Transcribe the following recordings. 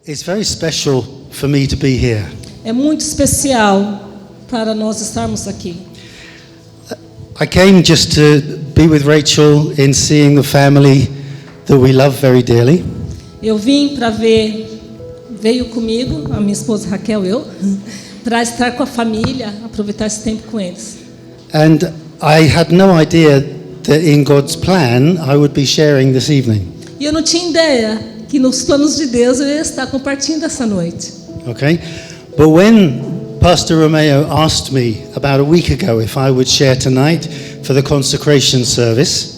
It's very special for me to be here. É muito especial para nós estarmos aqui. I came just to be with Rachel in seeing the family that we love very dearly. Eu vim para veio comigo, a minha esposa Raquel, para estar com a família, aproveitar esse tempo com eles. And I had no idea that in God's plan I would be sharing this evening. E eu não tinha ideia que nos planos de Deus eu ia estar compartilhando essa noite. Okay? But when Pastor Romeo asked me about a week ago if I would share tonight for the consecration service,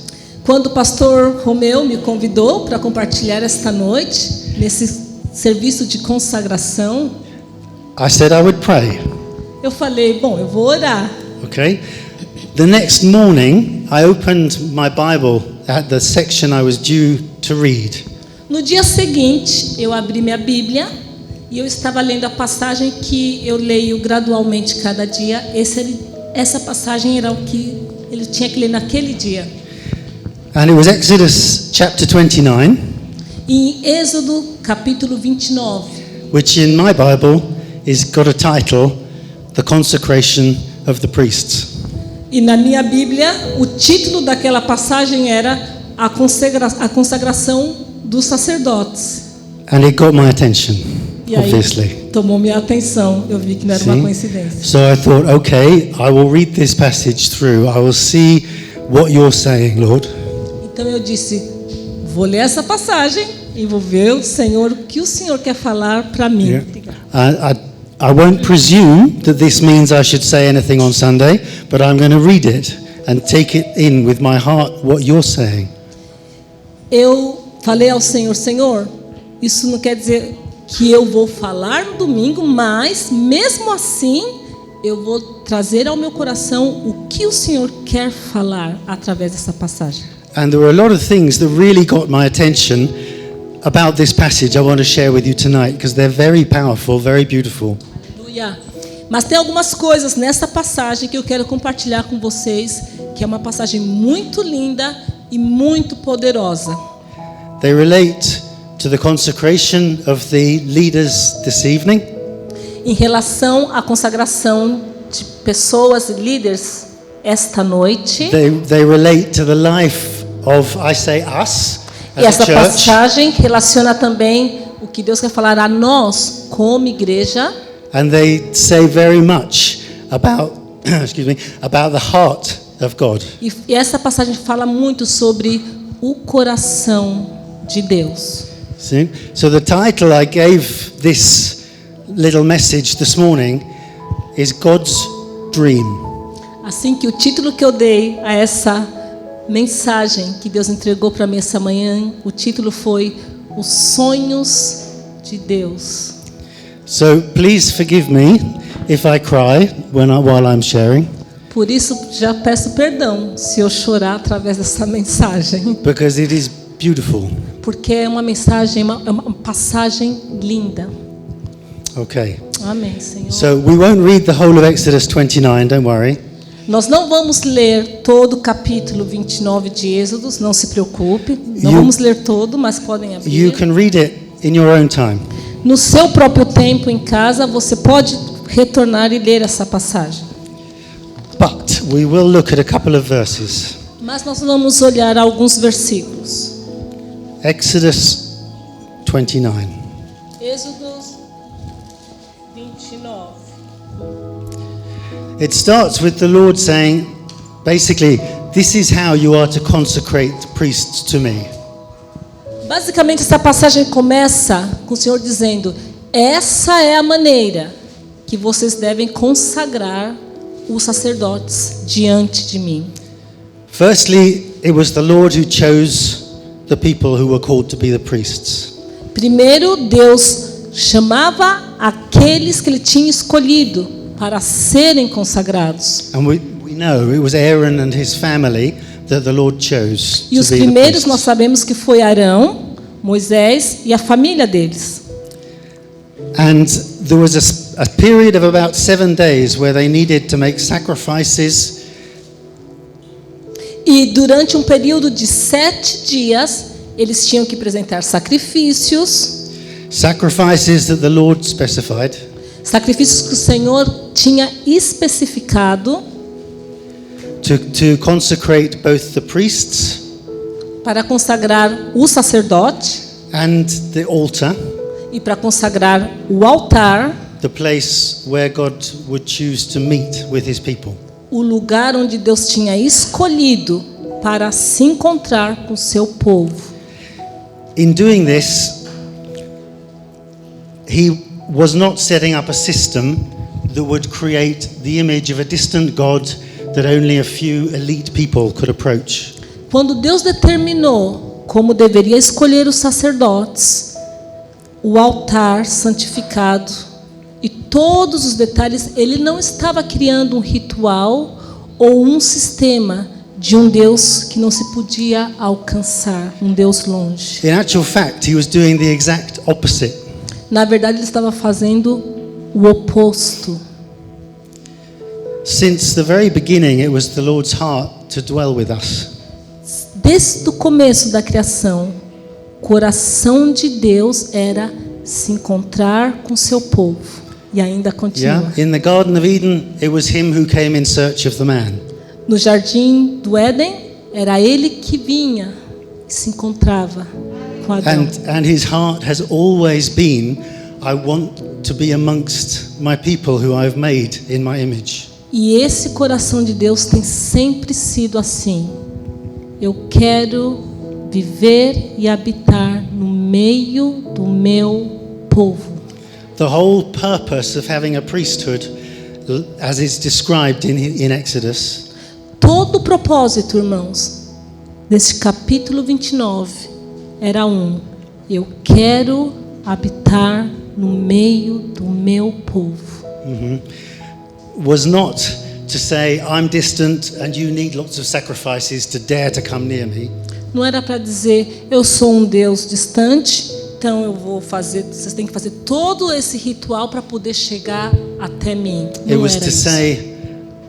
Quando o pastor Romeu me convidou para compartilhar esta noite, nesse serviço de consagração, I said I would pray. eu falei, bom, eu vou orar. Okay? The next morning, I opened my Bible at the section I was due to read. No dia seguinte, eu abri minha Bíblia e eu estava lendo a passagem que eu leio gradualmente cada dia. Essa passagem era o que ele tinha que ler naquele dia. And it was Exodus chapter 29, Em Êxodo, capítulo 29, which in my Bible is got a title, The Consecration of the Priests. e na minha Bíblia, o título daquela passagem era a consagração dos sacerdotes. And it got my attention, E aí, obviously. tomou minha atenção. Eu vi que não era uma See? coincidência. So I thought, okay, I will read this passage through. I will see what you're saying, Lord. Então eu disse, vou ler essa passagem e vou ver o Senhor, o que o Senhor quer falar para mim. Yeah. I won't presume that this means I should say anything on Sunday, but I'm going to read it and take it in with my heart what you're saying. Eu falei ao Senhor, Senhor, isso não quer dizer que eu vou falar no domingo, mas mesmo assim eu vou trazer ao meu coração o que o Senhor quer falar através dessa passagem. And there were a lot of things that really got my attention about this passage I want to share with you tonight because they're very powerful, very beautiful. Aleluia. Mas tem algumas coisas nessa passagem que eu quero compartilhar com vocês, que é uma passagem muito linda e muito poderosa. They relate to the consecration of the leaders this evening. Em relação à consagração de pessoas e líderes esta noite. They relate to the life of, I say, us E as a essa church. passagem relaciona também o que Deus quer falar a nós como igreja. And they say very much about, excuse me, about the heart of God. E essa passagem fala muito sobre o coração de Deus. See? So the title I gave this little message this morning is God's Dream. Assim que o título que eu dei a essa mensagem que Deus entregou para mim essa manhã, o título foi Os Sonhos de Deus. So please forgive me if I cry while I'm sharing, Por isso já peço perdão se eu chorar através dessa mensagem, because it is beautiful. porque é uma mensagem, é uma passagem linda. Okay. Amém, Senhor. So we won't read the whole of Exodus 29, don't worry. Nós não vamos ler todo o capítulo 29 de Êxodos, não se preocupe. Não You- vamos ler todo, mas podem You abrir. can read it in your own time. No seu próprio tempo em casa, você pode retornar e ler essa passagem. But we will look at a couple of verses. Mas nós vamos olhar alguns versículos. Exodus 29. Êxodos 29. It starts with the Lord saying, basically, this is how you are to consecrate priests to me. Basicamente, essa passagem começa com o Senhor dizendo: essa é a maneira que vocês devem consagrar os sacerdotes diante de mim. Firstly, it was the Lord who chose the people who were called to be the priests. Primeiro, Deus chamava aqueles que Ele tinha escolhido para serem consagrados. And we know it was Aaron and his family that the Lord chose E to os be the primeiros nós priests. sabemos que foi Arão, Moisés e a família deles. And there was a period of about 7 days where they needed to make sacrifices. E durante um período de 7 dias, eles tinham que apresentar sacrifícios. Sacrifices that the Lord specified Sacrifícios que o Senhor tinha especificado to consecrate both the priests para consagrar o sacerdote and the altar, e para consagrar o altar, the place where God would choose to meet with his people. o lugar onde Deus tinha escolhido para se encontrar com o seu povo. In doing this, he was not setting up a system that would create the image of a distant God that only a few elite people could approach. Quando Deus determinou como deveria escolher os sacerdotes, o altar santificado e todos os detalhes, ele não estava criando um ritual ou um sistema de um Deus que não se podia alcançar, um Deus longe. In actual fact, he was doing the exact opposite. Na verdade, ele estava fazendo o oposto. Since the very beginning, it was the Lord's heart to dwell with us. Desde o começo da criação, o coração de Deus era se encontrar com seu povo. E ainda continua. Yeah? In the Garden of Eden, it was him who came in search of the man. No jardim do Éden, era ele que vinha e se encontrava com Adão. And his heart has always been, I want to be amongst my people who I've made in my image. E esse coração de Deus tem sempre sido assim. Eu quero viver e habitar no meio do meu povo. The whole purpose of having a priesthood, as is described in Exodus, Todo o propósito, irmãos, desse capítulo 29 era eu quero habitar no meio do meu povo. was not to say, I'm distant and you need lots of sacrifices to dare to come near me. Não era para dizer, eu sou um Deus distante, então eu vou fazer, vocês têm que fazer todo esse ritual para poder chegar até mim. It Não was era to isso. say,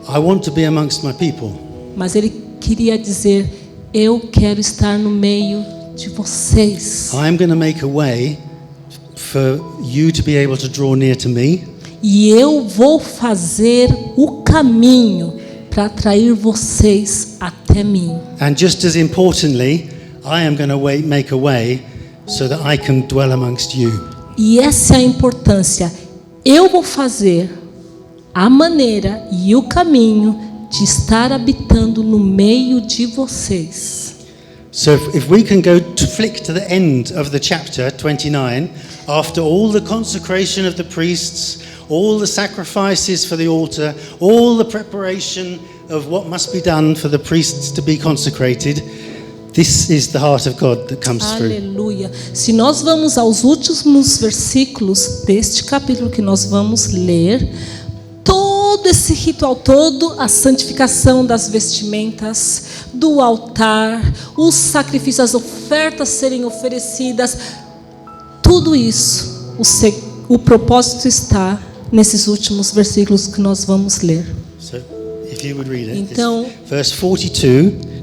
I want to be amongst my people. Mas ele queria dizer, eu quero estar no meio de vocês. I'm going to make a way for you to be able to draw near to me. E eu vou fazer o caminho para atrair vocês até mim. And just as importantly, I am going to make a way so that I can dwell amongst you. E essa é a importância. Eu vou fazer a maneira e o caminho de estar habitando no meio de vocês. So if we can flick to the end of the chapter 29, after all the consecration of the priests, all the sacrifices for the altar, all the preparation of what must be done for the priests to be consecrated, this is the heart of God that comes through. Aleluia. Se nós vamos aos últimos versículos deste capítulo que nós vamos ler, todo esse ritual, toda a santificação das vestimentas, do altar, os sacrifícios, as ofertas serem oferecidas, tudo isso, o propósito está nesses últimos versículos que nós vamos ler. So if you would read it. Então, It's verse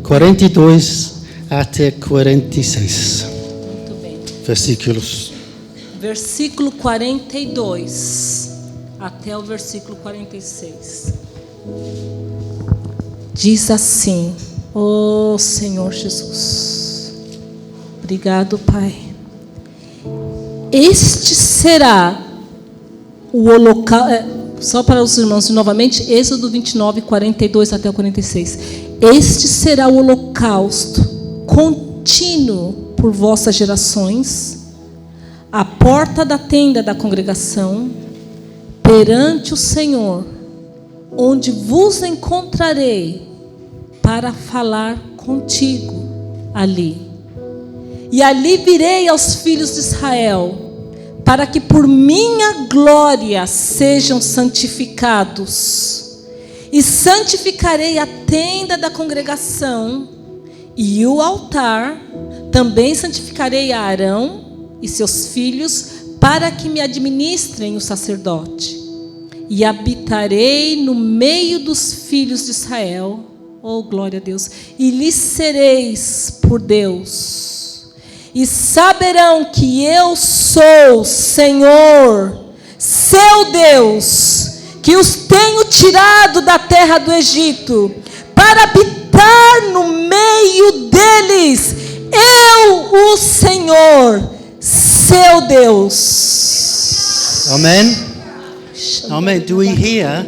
42 até 46. muito bem. Versículos. Versículo 42 até o versículo 46. Diz assim: ó Senhor Jesus, obrigado, Pai. Este será o holocausto. Só para os irmãos, novamente, Êxodo 29, 42 até o 46. Este será o holocausto contínuo por vossas gerações, à porta da tenda da congregação, perante o Senhor, onde vos encontrarei para falar contigo ali. E ali virei aos filhos de Israel, para que por minha glória sejam santificados. E santificarei a tenda da congregação e o altar, também santificarei a Arão e seus filhos, para que me administrem o sacerdote. E habitarei no meio dos filhos de Israel, oh glória a Deus, e lhes sereis por Deus. e saberão que eu sou Senhor, seu Deus, que os tenho tirado da terra do Egito, para habitar no meio deles, eu, o Senhor, seu Deus. Amen. Amen. Do we hear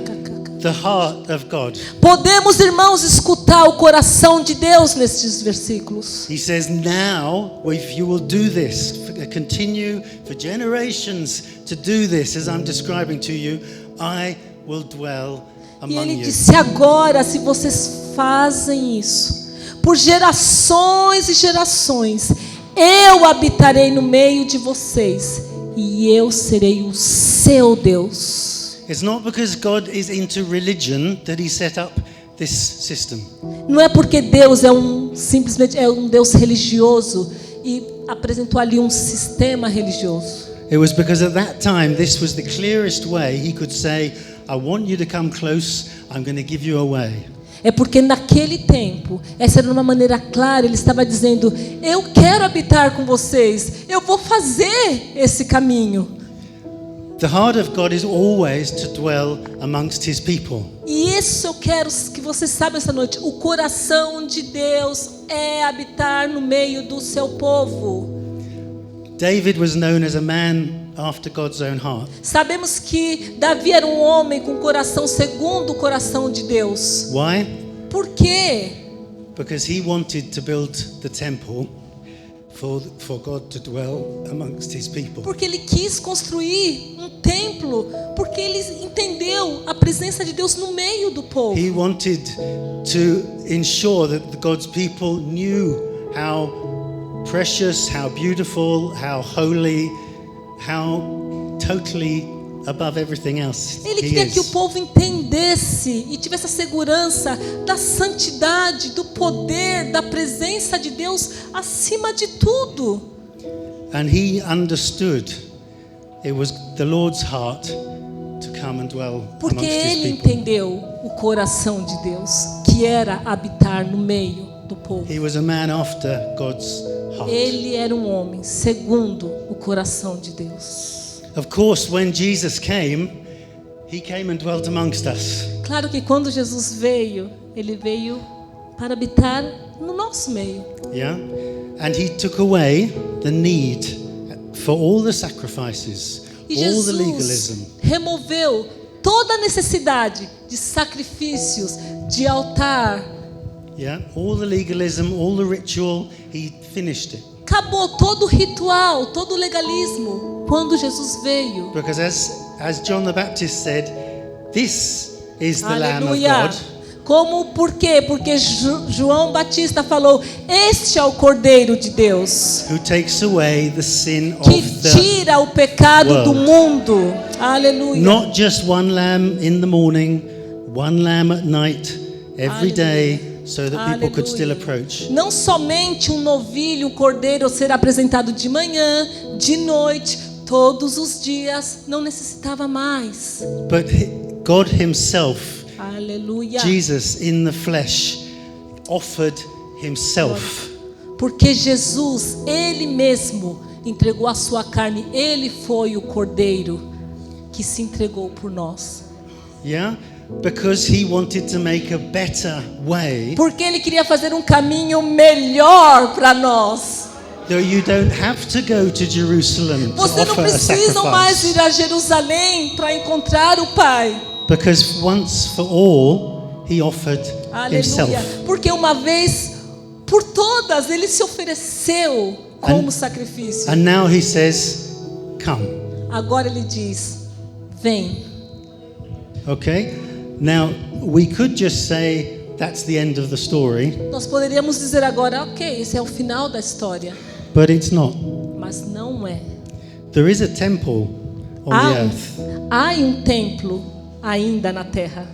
the heart of God? Podemos, irmãos, escutar o coração de Deus nestes versículos. He says, now, if you will do this, continue for generations to do this, as I'm describing to you, I will dwell E among ele you. disse, agora, se vocês fazem isso, por gerações e gerações, eu habitarei no meio de vocês, e eu serei o seu Deus. It's not because God is into religion that he set up this system. Não é porque Deus simplesmente é um Deus religioso e apresentou ali um sistema religioso. It was because at that time this was the clearest way he could say, I want you to come close, I'm going to give you away. É porque naquele tempo, essa era uma maneira clara, ele estava dizendo, eu quero habitar com vocês, eu vou fazer esse caminho. The heart of God is always to dwell amongst his people. E isso eu quero que vocês saibam essa noite, o coração de Deus é habitar no meio do seu povo. David was known as a man after God's own heart. Sabemos que Davi era um homem com coração segundo o coração de Deus. Why? Por quê? Because he wanted to build the temple for God to dwell amongst his people. Porque ele quis construir um templo, porque ele entendeu a presença de Deus no meio do povo. He wanted to ensure that God's people knew how precious, how beautiful, how holy, how totally above everything else Ele he queria que o is. povo entendesse e tivesse a segurança da santidade, do poder, da presença de Deus acima de tudo. And he understood it was the Lord's heart to come and dwell Porque amongst his ele people. entendeu o coração de Deus, que era habitar no meio do povo. He was a man after God's heart. Ele era um homem segundo o coração de Deus. Of course, when Jesus came, he came and dwelt amongst us. Claro que quando Jesus veio, ele veio para habitar no nosso meio. Yeah? And he took away the need for all the sacrifices, E all the Jesus legalism. removeu toda a necessidade de sacrifícios, de altar. Yeah? All the legalism, all the ritual, he finished it. Acabou todo o ritual, todo o legalismo quando Jesus veio. Because as John the Baptist said, this is the Lamb of Aleluia. God Como, por quê? Porque João Batista falou, este é o Cordeiro de Deus, who takes away the sin que of the tira o pecado do world. mundo. Aleluia. Not just one lamb in the morning, one lamb at night, every day, so that people could still approach. Não somente um novilho, um cordeiro ser apresentado de manhã, de noite, todos os dias, não necessitava mais. But God himself, Aleluia. Jesus in the flesh, offered himself. Porque Jesus, ele mesmo, entregou a sua carne, ele foi o cordeiro que se entregou por nós. Yeah? Because he wanted to make a better way, Porque ele queria fazer um caminho melhor para nós. that you don't have to go to Jerusalem to Você não offer a precisa mais sacrifice. ir a Jerusalém para encontrar o Pai. Because once for all, he offered himself. Aleluia. Porque uma vez por todas ele se ofereceu como sacrifício. And now he says, come. Agora ele diz: vem. Okay? Now, we could just say that's the end of the story, Nós poderíamos dizer agora, ok, esse é o final da história. but it's not. Mas não é. There is a temple on the earth. Há um templo ainda na terra.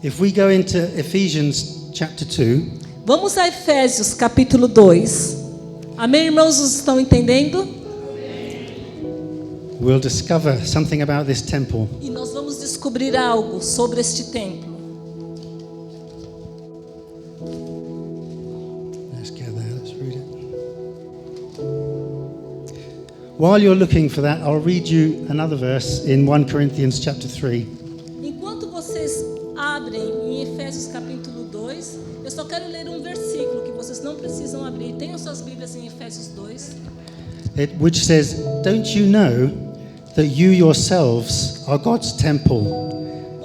If we go into Ephesians chapter 2, Vamos a Efésios capítulo 2. Amém, irmãos? Vocês estão entendendo? we'll discover something about this temple. E nós vamos descobrir algo sobre este templo. Let's get there, let's read it. While you're looking for that, I'll read you another verse in 1 Corinthians chapter 3. Enquanto vocês abrem em Efésios capítulo 2, eu só quero ler um versículo que vocês não precisam abrir. Tenham suas Bíblias em Efésios 2. Which says, "Don't you know that you yourselves are God's temple?"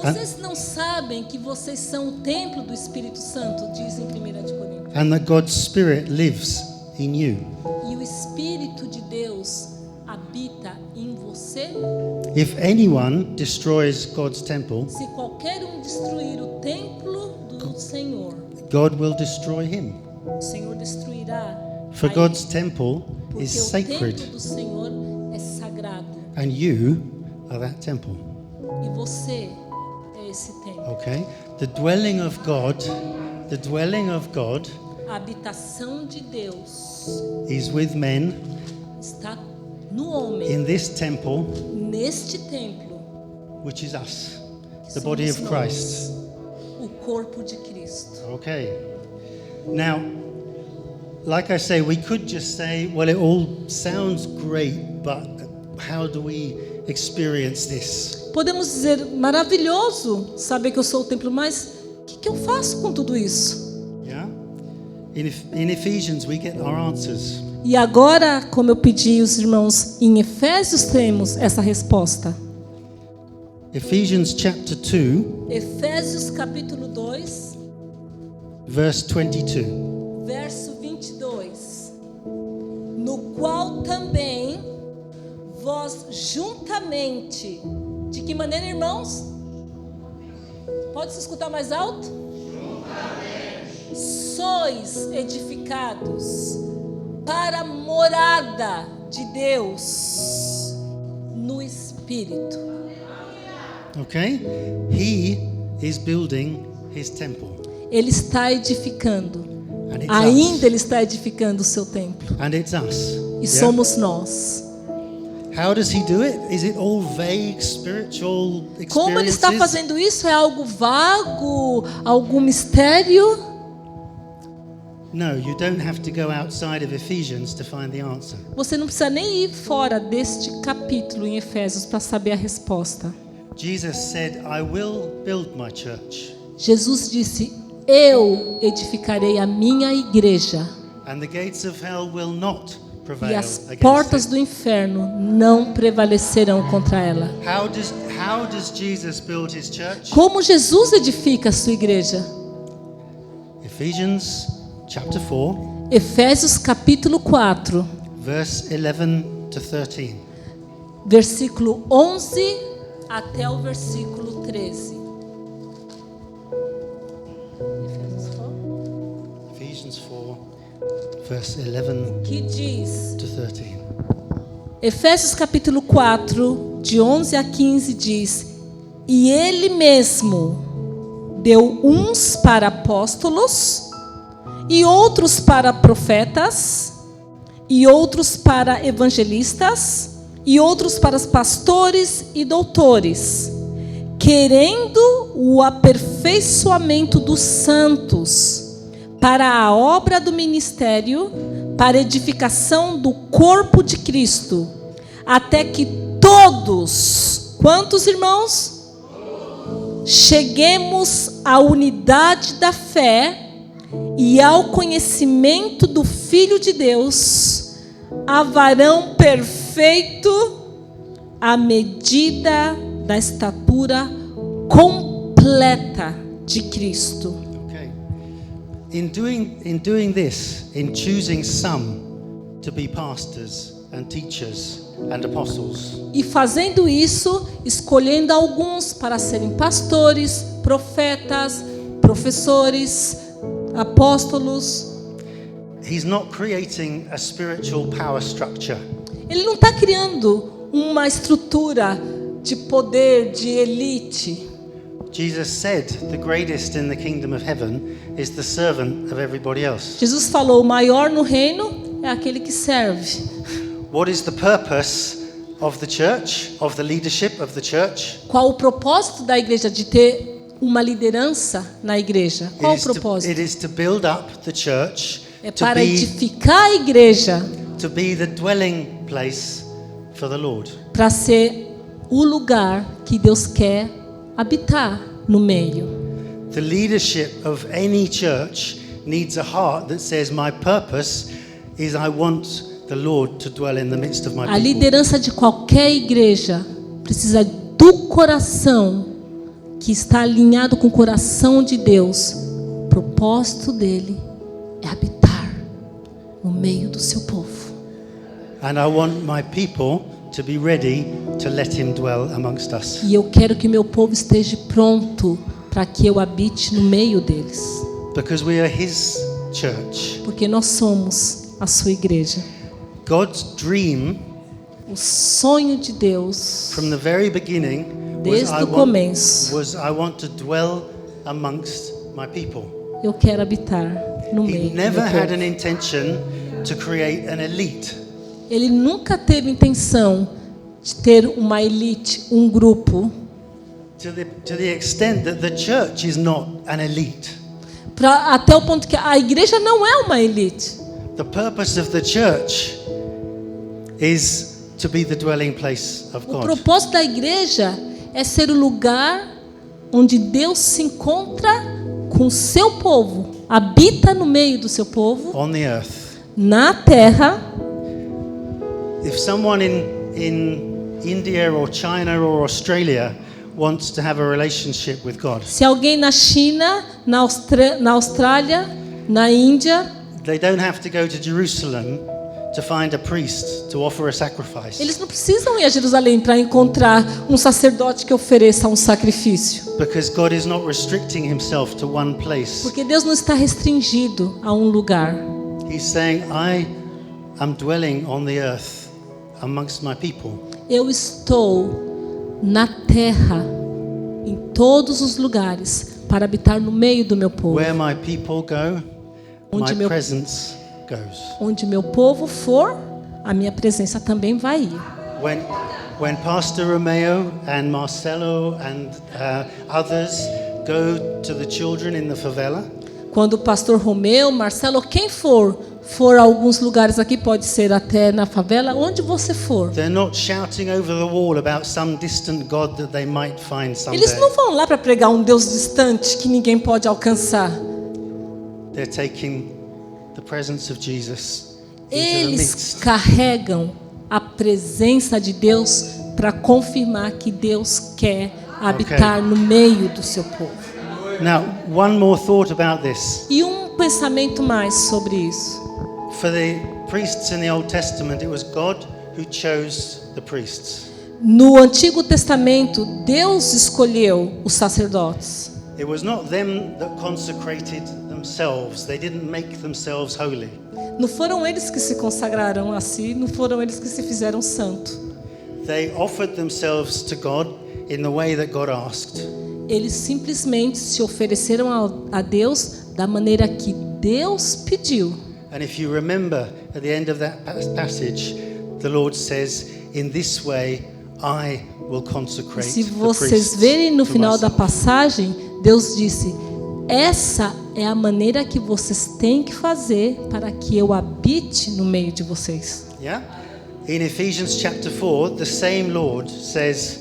Vocês não sabem que vocês são o templo do Espírito Santo, diz em 1 de Coríntios. And that God's Spirit lives in you. E o Espírito de Deus habita em você? If anyone destroys God's temple, Se qualquer um destruir o templo do Senhor, God will destroy him. o Senhor destruirá. For a God's ele. temple Porque is o sacred, templo do Senhor é sagrado. and you are that temple. E você é esse templo. Okay? The dwelling of God A habitação de Deus is with men está no homem, in this temple, neste templo, which is us, que the body of somos nós, Christ. o corpo de Cristo. Okay. Now, like I say, we could just say, well, it all sounds great, but how do we experience this? Podemos dizer, maravilhoso saber que eu sou o templo, mas o que eu faço com tudo isso? Yeah? In Ephesians, we get our answers. E agora, como eu pedi os irmãos, em Efésios temos essa resposta. Ephesians chapter 2, Efésios capítulo 2, verse 22. verso 22. No qual também vós juntamente, de que maneira, irmãos? Pode se escutar mais alto? Juntamente. Sois edificados para a morada de Deus no Espírito. Okay? He is building his temple. Ele está edificando. And it's Ainda us. ele está edificando o seu templo. And it's us. E Yeah? somos nós. How does he do it? Is it all vague spiritual experiences? Como ele está fazendo isso? É algo vago? Algum mistério? No, you don't have to go outside of Ephesians to find the answer. Você não precisa nem ir fora deste capítulo em Efésios para saber a resposta. Jesus said, "I will build my church, Jesus disse: eu edificarei a minha igreja and the gates of hell will not e prevail as against portas it." do inferno não prevalecerão contra ela. How does Jesus build his church? Como Jesus edifica a sua igreja? Ephesians chapter 4, Efésios capítulo 4, verse 11 to 13. versículo 11 até o versículo 13. Efésios 4, Ephesians 4, verse 11 que diz: to 13. Efésios capítulo 4, de 11 a 15 diz: E ele mesmo deu uns para apóstolos, e outros para profetas, e outros para evangelistas, e outros para pastores e doutores, querendo o aperfeiçoamento dos santos, para a obra do ministério, para a edificação do corpo de Cristo, até que todos, quantos irmãos? Cheguemos à unidade da fé e ao conhecimento do Filho de Deus, a varão perfeito, à medida da estatura completa de Cristo. Okay. In doing this, in choosing some to be pastors and teachers and apostles, E fazendo isso, escolhendo alguns para serem pastores, profetas, professores, apóstolos. he's not creating a spiritual power structure. Ele não está criando uma estrutura de poder, de elite. Jesus said, "The greatest in the kingdom of heaven is the servant of everybody else." Jesus falou: o maior no reino é aquele que serve. What is the purpose of the church, of the leadership of the church? Qual o propósito da igreja de ter uma liderança na igreja? Qual o propósito? It is to build up the church, É to para be edificar a igreja, the dwelling place for the Lord. para ser o lugar que Deus quer habitar no meio. The leadership of any church needs a heart that says, my purpose is I want the Lord to dwell in the midst of my A people. liderança de qualquer igreja precisa do coração que está alinhado com o coração de Deus. O propósito dele é habitar no meio do seu povo. And I want my people to be ready to let him dwell amongst us. E eu quero que meu povo esteja pronto para que eu habite no meio deles. Because we are his church. Porque nós somos a sua igreja. God's dream O sonho de Deus, from the very beginning desde o começo, was I want to dwell amongst my people. eu quero habitar no He meio do never meu had povo. an intention to create an elite. Ele nunca teve intenção de ter uma elite, um grupo, To the extent that the church is not an elite. até o ponto que a igreja não é uma elite. The purpose of the church is to be the dwelling place of O God propósito da igreja é ser o lugar onde Deus se encontra com o seu povo, habita no meio do seu povo, on the earth. na terra. If someone in India or China or Australia wants to have a relationship with God, Se alguém na China, na Austrália, na Índia, they don't have to go to Jerusalem to find a priest to offer a sacrifice. eles não precisam ir a Jerusalém para encontrar um sacerdote que ofereça um sacrifício. Because God is not restricting himself to one place. Porque Deus não está restringido a um lugar. He's saying, I am dwelling on the earth amongst my people. Eu estou na terra, em todos os lugares, para habitar no meio do meu povo. Where my people go, Onde my meu- presence goes. Onde meu povo for, a minha presença também vai ir. When Pastor Romeo and Marcelo and others go to the children in the favela, Quando o pastor Romeu, Marcelo, quem for a alguns lugares aqui, pode ser até na favela, onde você for. they're not shouting over the wall about some distant God that they might find someday. Eles não vão lá para pregar um Deus distante que ninguém pode alcançar. They're taking the presence of Jesus into the Eles midst. carregam a presença de Deus para confirmar que Deus quer habitar no meio do seu povo. Now, one more thought about this. E um pensamento mais sobre isso. For the priests in the Old Testament, it was God who chose the priests. No Antigo Testamento, Deus escolheu os sacerdotes. It was not them that consecrated themselves. They didn't make themselves holy. Não foram eles que se consagraram a si, não foram eles que se fizeram santo. They offered themselves to God in the way that God asked. Eles simplesmente se ofereceram a Deus da maneira que Deus pediu. And if you remember at the end of that passage, the Lord says, "In this way I will consecrate Se the vocês priests verem no to final da myself." passagem, Deus disse: essa é a maneira que vocês têm que fazer para que eu habite no meio de vocês. Yeah? In Ephesians chapter 4, the same Lord says,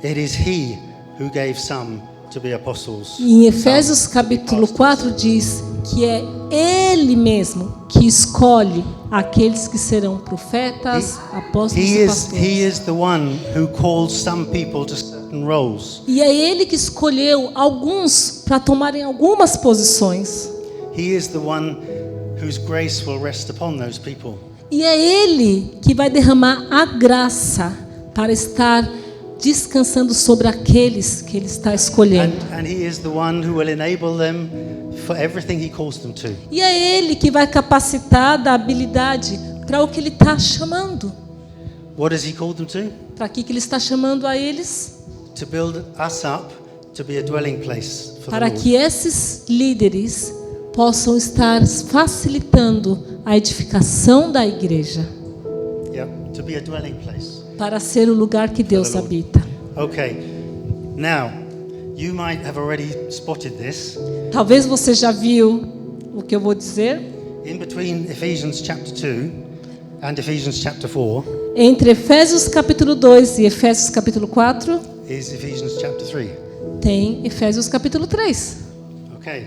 "It is he who gave some to be apostles." E em Efésios some capítulo pastors." 4 diz que é Ele mesmo que escolhe aqueles que serão profetas, apóstolos He e is pastores. the one who calls some people to certain roles. E é Ele que escolheu alguns para tomarem algumas posições. He is the one whose grace will rest upon those people. E é Ele que vai derramar a graça para estar descansando sobre aqueles que Ele está escolhendo. And he is the one who will enable them for everything he calls them to. E é Ele que vai capacitar da habilidade para o que Ele está chamando. What does he call them to? Para que Ele está chamando a eles? To build us up to be a dwelling place for Para the Lord. que esses líderes possam estar facilitando a edificação da igreja, Yeah, to be a dwelling place. para ser o lugar que Deus Lord. habita. Okay. Now, you might have already spotted this. Talvez você já viu o que eu vou dizer. In between Ephesians chapter 2 and Ephesians chapter 4, Entre Efésios capítulo 2 e Efésios capítulo 4, is Ephesians chapter 3. tem Efésios capítulo 3. Okay.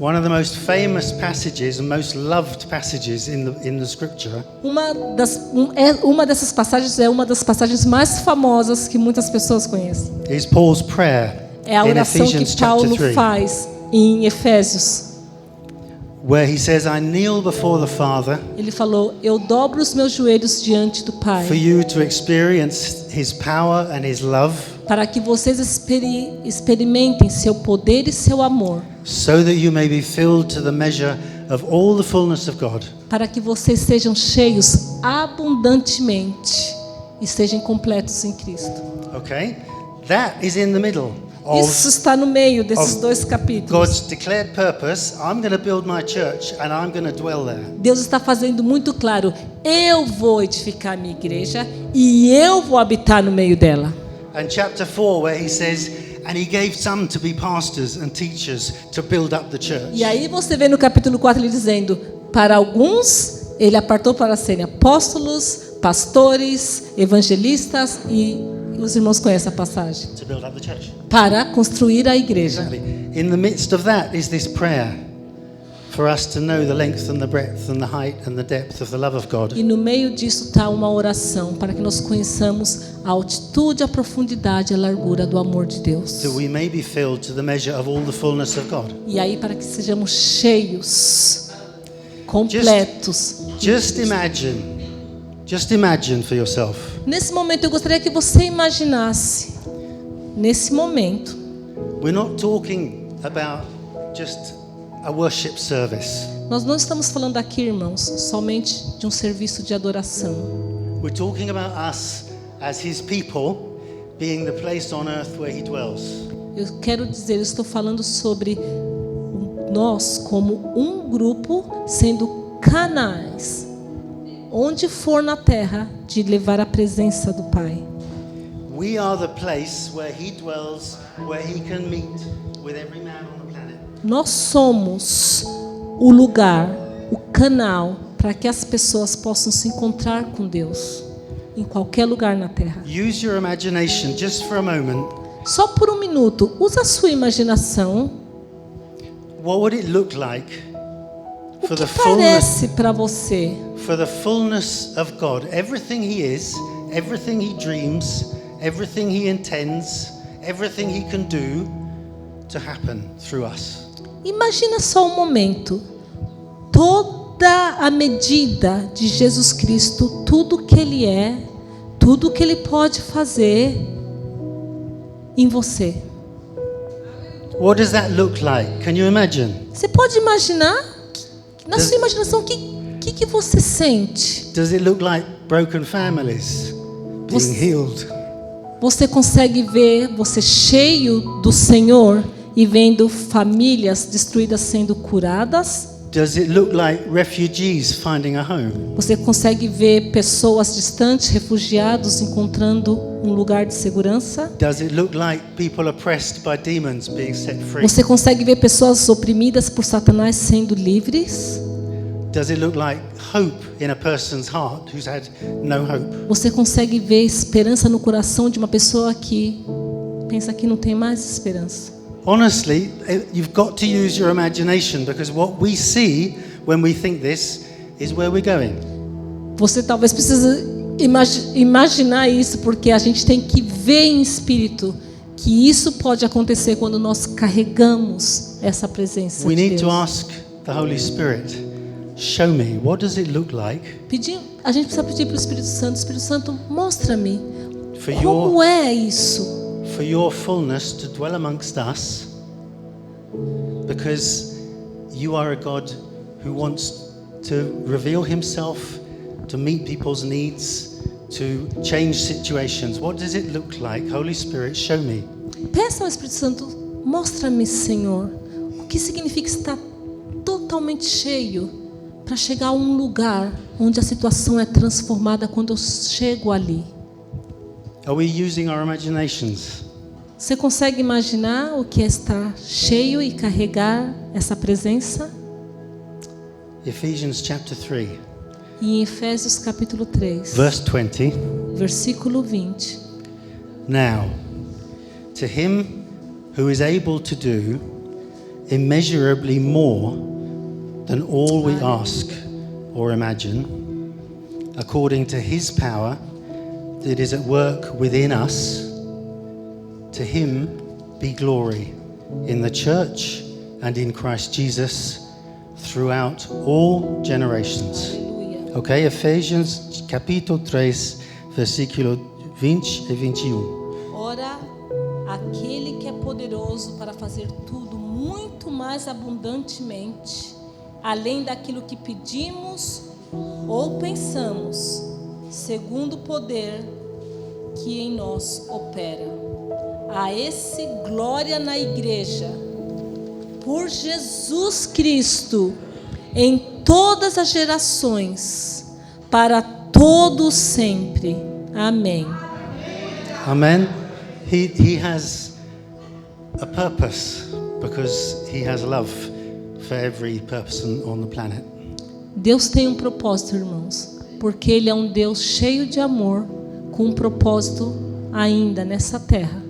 One of the most famous passages and most loved passages in the scripture Uma dessas passagens é uma das passagens mais famosas que muitas pessoas conhecem. is Paul's prayer É a in oração Ephesians que Paulo chapter 3, faz em Efésios. where he says, I kneel before the Father Ele falou: eu dobro os meus joelhos diante do for Pai, you to experience his power and his love, para que vocês experimentem seu poder e seu amor, so that you may be filled to the measure of all the fullness of God. para que vocês sejam cheios abundantemente e sejam completos em Cristo. Okay? That is in the middle Isso of está no meio desses of dois capítulos. God's declared purpose. I'm going to build my church and I'm going to dwell there. Deus está fazendo muito claro: eu vou edificar a minha igreja e eu vou habitar no meio dela. And chapter 4, where he says, and he gave some to be pastors and teachers to build up the church. E aí você vê no capítulo 4 ele dizendo: para alguns ele apartou para serem apóstolos, pastores, evangelistas, e os irmãos conhecem a passagem, To build up the church. para construir a igreja. Exactly. In the midst of that is this prayer for us to know the length and the breadth and the height and the depth of the love of God. E no meio disso está uma oração para que nós conheçamos a altitude, a profundidade, a largura do amor de Deus. So we may be filled to the measure of all the fullness of God. E aí para que sejamos cheios, completos. Just imagine for yourself. Nesse momento eu gostaria que você imaginasse, nesse momento, We're not talking about just a worship service. nós não estamos falando aqui, irmãos, somente de um serviço de adoração. We're talking about us as his people being the place on earth where he dwells. Eu quero dizer, eu estou falando sobre nós como um grupo sendo canais, onde for na terra, de levar a presença do Pai. We are the place where he dwells, where he can meet with every man on the planet. Nós somos o lugar, o canal, para que as pessoas possam se encontrar com Deus, em qualquer lugar na terra. Use your imagination just for a moment. Só por um minuto, usa a sua imaginação. What would it look like O for que the fullness parece para você? for the fullness of God? Everything he is, everything he dreams, everything he intends, everything he can do to happen through us. Imagina só um momento. Toda a medida de Jesus Cristo, tudo que Ele é, tudo que Ele pode fazer em você. What does that look like? Can you imagine? Você pode imaginar? Na sua imaginação, o que você sente? Does it look like broken families being Você- healed? Você consegue ver você cheio do Senhor e vendo famílias destruídas sendo curadas? Does it look like refugees finding a home? Você consegue ver pessoas distantes, refugiados, encontrando um lugar de segurança? Does it look like people oppressed by demons being set free? Você consegue ver pessoas oprimidas por Satanás sendo livres? Does it look like hope in a person's heart who's had no hope? Você consegue ver esperança no coração de uma pessoa que pensa que não tem mais esperança? Honestly, you've got to use your imagination, because what we see when we think this is where we're going. Você talvez precise imaginar isso, porque a gente tem que ver em espírito que isso pode acontecer quando nós carregamos essa presença We de need to Deus. ask the Holy Spirit, show me, what does it look like A gente precisa pedir para o Espírito Santo, mostra-me for como é isso. for your fullness to dwell amongst us, because you are a God who wants to reveal himself, to meet people's needs, to change situations. What does it look like? Holy Spirit, show me. Peça ao Espírito Santo, mostra-me, Senhor, o que significa estar totalmente cheio para chegar a um lugar onde a situação é transformada quando eu chego ali. Are we using our imaginations? Você consegue imaginar o que é estar cheio e carregar essa presença? Ephesians chapter 3. E em Efésios capítulo 3, verse 20. versículo 20. Now, to him who is able to do immeasurably more than all we ask or imagine, according to his power that is at work within us, to him be glory in the church and in Christ Jesus throughout all generations. Aleluia. Ok? Efésios capítulo 3, versículo 20 e 21. Ora, aquele que é poderoso para fazer tudo muito mais abundantemente, além daquilo que pedimos ou pensamos, segundo o poder que em nós opera. A esse glória na igreja, por Jesus Cristo, em todas as gerações, para todos sempre. Amém. Amen. He has a purpose because he has love for every person on the planet. Deus tem um propósito, irmãos, porque Ele é um Deus cheio de amor, com um propósito ainda nessa terra.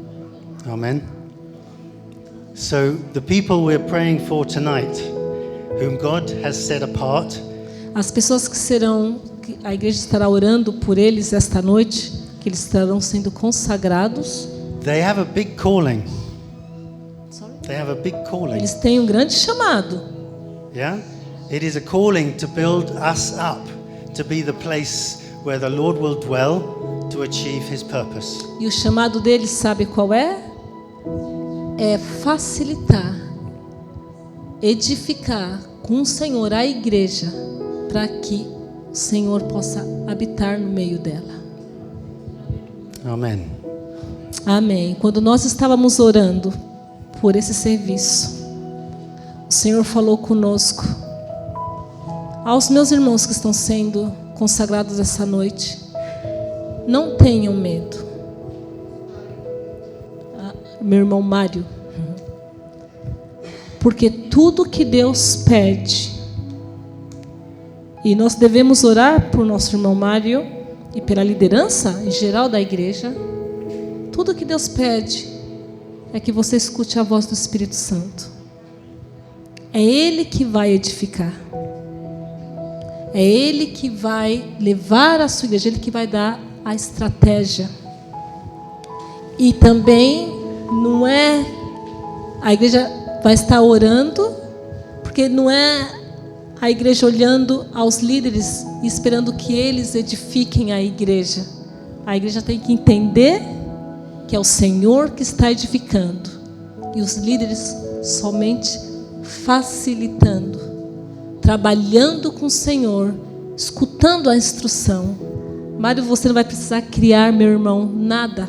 Amen. So the people we're praying for tonight, whom God has set apart, As pessoas que a igreja estará orando por eles esta noite, que eles estarão sendo consagrados, they have a big calling. They have a big calling. eles têm um grande chamado. Yeah? It is a calling to build us up, to be the place where the Lord will dwell to achieve his purpose. E o chamado deles, sabe qual é? É facilitar, edificar com o Senhor a igreja, para que o Senhor possa habitar no meio dela. Amen. Amém. Quando nós estávamos orando por esse serviço, o Senhor falou conosco. Aos meus irmãos que estão sendo consagrados essa noite, não tenham medo. Meu irmão Mário, porque tudo que Deus pede, e nós devemos orar por nosso irmão Mário e pela liderança em geral da igreja, tudo que Deus pede é que você escute a voz do Espírito Santo. É Ele que vai edificar. É Ele que vai levar a sua igreja, Ele que vai dar a estratégia. E também não é a igreja vai estar orando, porque não é a igreja olhando aos líderes e esperando que eles edifiquem a igreja. A igreja tem que entender que é o Senhor que está edificando e os líderes somente facilitando, trabalhando com o Senhor, escutando a instrução. Mário, você não vai precisar criar, meu irmão, nada.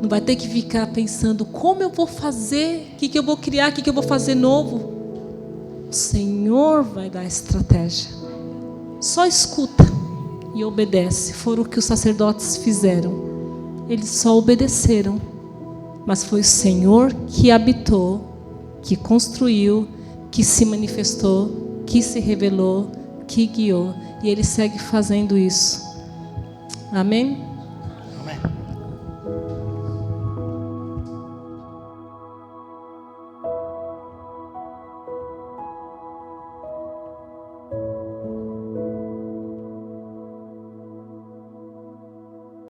Não vai ter que ficar pensando como eu vou fazer, o que eu vou criar, o que eu vou fazer novo. O Senhor vai dar a estratégia. Só escuta e obedece. Foi o que os sacerdotes fizeram. Eles só obedeceram. Mas foi o Senhor que habitou, que construiu, que se manifestou, que se revelou, que guiou. E Ele segue fazendo isso. Amém?